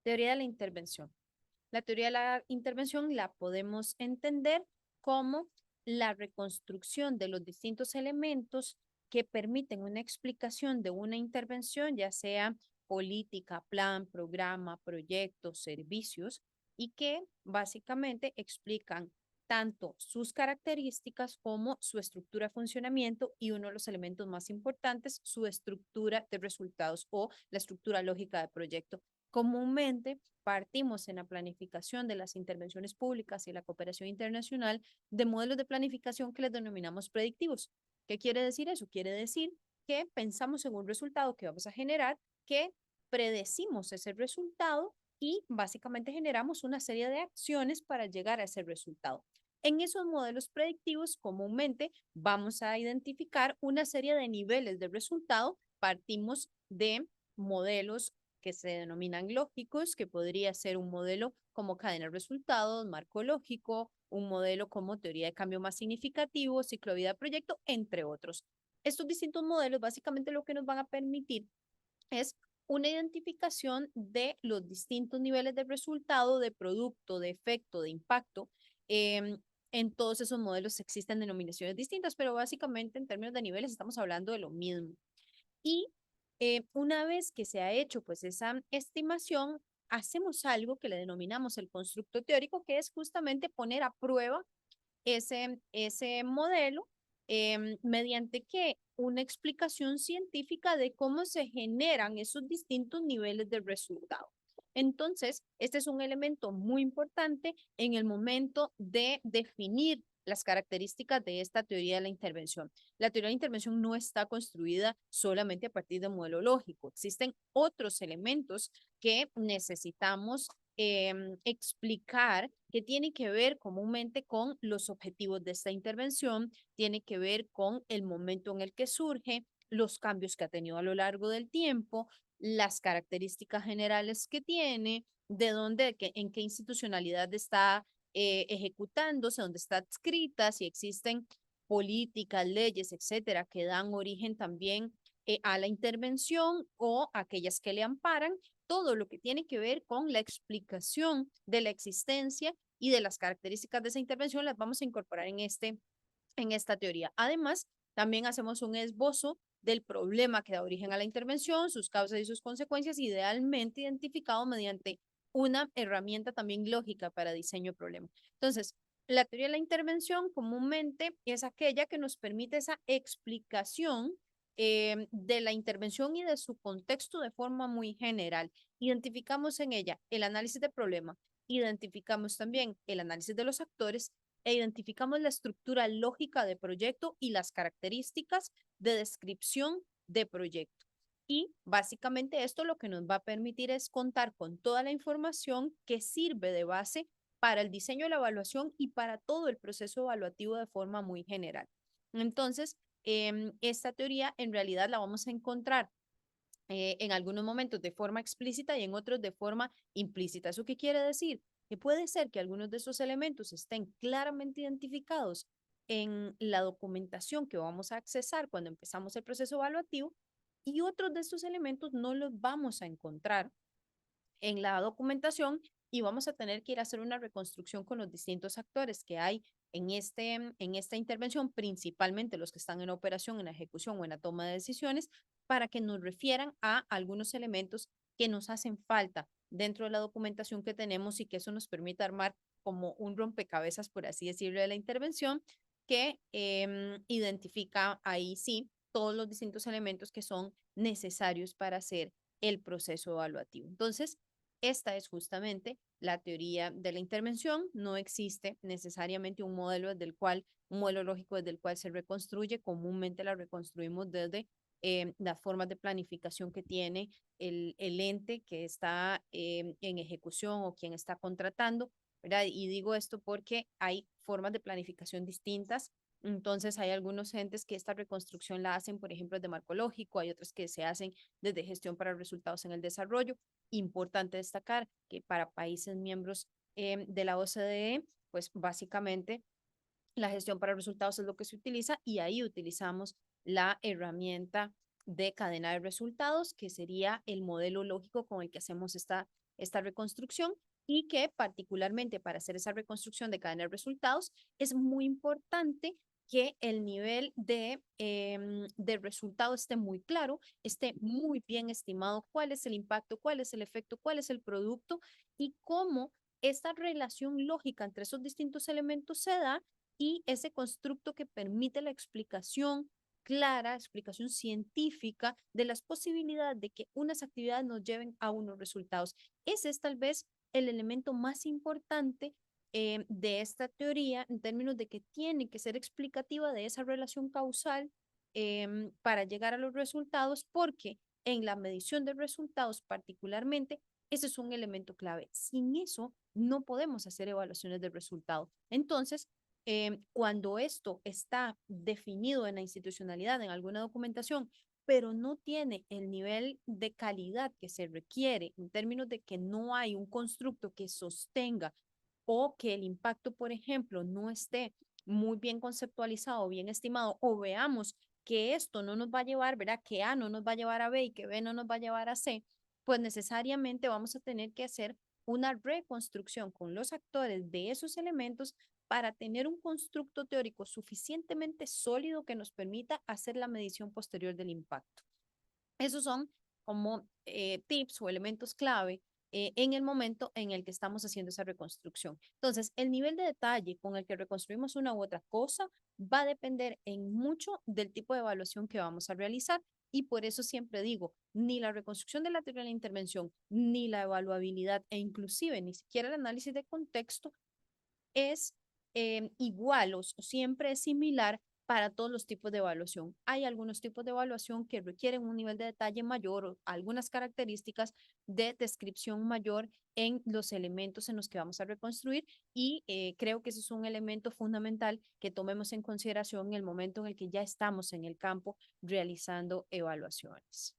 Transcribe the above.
Teoría de la intervención. La teoría de la intervención la podemos entender como la reconstrucción de los distintos elementos que permiten una explicación de una intervención, ya sea política, plan, programa, proyectos, servicios, y que básicamente explican tanto sus características como su estructura de funcionamiento y uno de los elementos más importantes, su estructura de resultados o la estructura lógica de proyecto. Comúnmente partimos en la planificación de las intervenciones públicas y la cooperación internacional de modelos de planificación que les denominamos predictivos. ¿Qué quiere decir eso? Quiere decir que pensamos en un resultado que vamos a generar, que predecimos ese resultado y básicamente generamos una serie de acciones para llegar a ese resultado. En esos modelos predictivos, comúnmente vamos a identificar una serie de niveles de resultado. Partimos de modelos que se denominan lógicos, que podría ser un modelo como cadena de resultados, marco lógico, un modelo como teoría de cambio más significativo, ciclo de vida de proyecto, entre otros. Estos distintos modelos básicamente lo que nos van a permitir es una identificación de los distintos niveles de resultado, de producto, de efecto, de impacto. En todos esos modelos existen denominaciones distintas, pero básicamente en términos de niveles estamos hablando de lo mismo. Y una vez que se ha hecho pues esa estimación, hacemos algo que le denominamos el constructo teórico, que es justamente poner a prueba ese modelo mediante que una explicación científica de cómo se generan esos distintos niveles de resultado. Entonces, este es un elemento muy importante en el momento de definir las características de esta teoría de la intervención. La teoría de la intervención no está construida solamente a partir de un modelo lógico. Existen otros elementos que necesitamos explicar, que tiene que ver comúnmente con los objetivos de esta intervención, tiene que ver con el momento en el que surge, los cambios que ha tenido a lo largo del tiempo, las características generales que tiene, de dónde, en qué institucionalidad está ejecutándose, dónde está adscrita, si existen políticas, leyes, etcétera, que dan origen también a la intervención o aquellas que le amparan, todo lo que tiene que ver con la explicación de la existencia y de las características de esa intervención las vamos a incorporar en esta teoría. Además, también hacemos un esbozo del problema que da origen a la intervención, sus causas y sus consecuencias, idealmente identificado mediante una herramienta también lógica para diseño de problema. Entonces, la teoría de la intervención comúnmente es aquella que nos permite esa explicación de la intervención y de su contexto de forma muy general. Identificamos en ella el análisis de problema, identificamos también el análisis de los actores e identificamos la estructura lógica de proyecto y las características de descripción de proyecto. Y básicamente esto lo que nos va a permitir es contar con toda la información que sirve de base para el diseño de la evaluación y para todo el proceso evaluativo de forma muy general. Entonces, esta teoría en realidad la vamos a encontrar en algunos momentos de forma explícita y en otros de forma implícita. ¿Eso qué quiere decir? Que puede ser que algunos de esos elementos estén claramente identificados en la documentación que vamos a accesar cuando empezamos el proceso evaluativo y otros de estos elementos no los vamos a encontrar en la documentación y vamos a tener que ir a hacer una reconstrucción con los distintos actores que hay en esta intervención, principalmente los que están en operación, en la ejecución o en la toma de decisiones, para que nos refieran a algunos elementos que nos hacen falta dentro de la documentación que tenemos y que eso nos permita armar como un rompecabezas, por así decirlo, de la intervención, que identifica ahí sí todos los distintos elementos que son necesarios para hacer el proceso evaluativo. Entonces, esta es justamente la teoría de la intervención. No existe necesariamente un modelo lógico desde el cual se reconstruye. Comúnmente la reconstruimos desde las formas de planificación que tiene el ente que está en ejecución o quien está contratando, ¿verdad? Y digo esto porque hay formas de planificación distintas. Entonces, hay algunos entes que esta reconstrucción la hacen, por ejemplo, de marco lógico, hay otros que se hacen desde gestión para resultados en el desarrollo. Importante destacar que para países miembros de la OCDE, pues básicamente la gestión para resultados es lo que se utiliza y ahí utilizamos la herramienta de cadena de resultados, que sería el modelo lógico con el que hacemos esta reconstrucción y que particularmente para hacer esa reconstrucción de cadena de resultados es muy importante que el nivel de resultado esté muy claro, esté muy bien estimado cuál es el impacto, cuál es el efecto, cuál es el producto y cómo esta relación lógica entre esos distintos elementos se da y ese constructo que permite la explicación clara, explicación científica de las posibilidades de que unas actividades nos lleven a unos resultados. Ese es tal vez el elemento más importante de esta teoría en términos de que tiene que ser explicativa de esa relación causal para llegar a los resultados, porque en la medición de resultados particularmente, ese es un elemento clave. Sin eso, no podemos hacer evaluaciones de resultados. Entonces, cuando esto está definido en la institucionalidad, en alguna documentación, pero no tiene el nivel de calidad que se requiere en términos de que no hay un constructo que sostenga o que el impacto, por ejemplo, no esté muy bien conceptualizado, bien estimado, o veamos que esto no nos va a llevar, ¿verdad? Que A no nos va a llevar a B y que B no nos va a llevar a C, pues necesariamente vamos a tener que hacer una reconstrucción con los actores de esos elementos para tener un constructo teórico suficientemente sólido que nos permita hacer la medición posterior del impacto. Esos son como tips o elementos clave en el momento en el que estamos haciendo esa reconstrucción. Entonces, el nivel de detalle con el que reconstruimos una u otra cosa va a depender en mucho del tipo de evaluación que vamos a realizar. Y por eso siempre digo, ni la reconstrucción de la teoría de la intervención, ni la evaluabilidad e inclusive ni siquiera el análisis de contexto es igual o siempre es similar para todos los tipos de evaluación. Hay algunos tipos de evaluación que requieren un nivel de detalle mayor o algunas características de descripción mayor en los elementos en los que vamos a reconstruir y creo que ese es un elemento fundamental que tomemos en consideración en el momento en el que ya estamos en el campo realizando evaluaciones.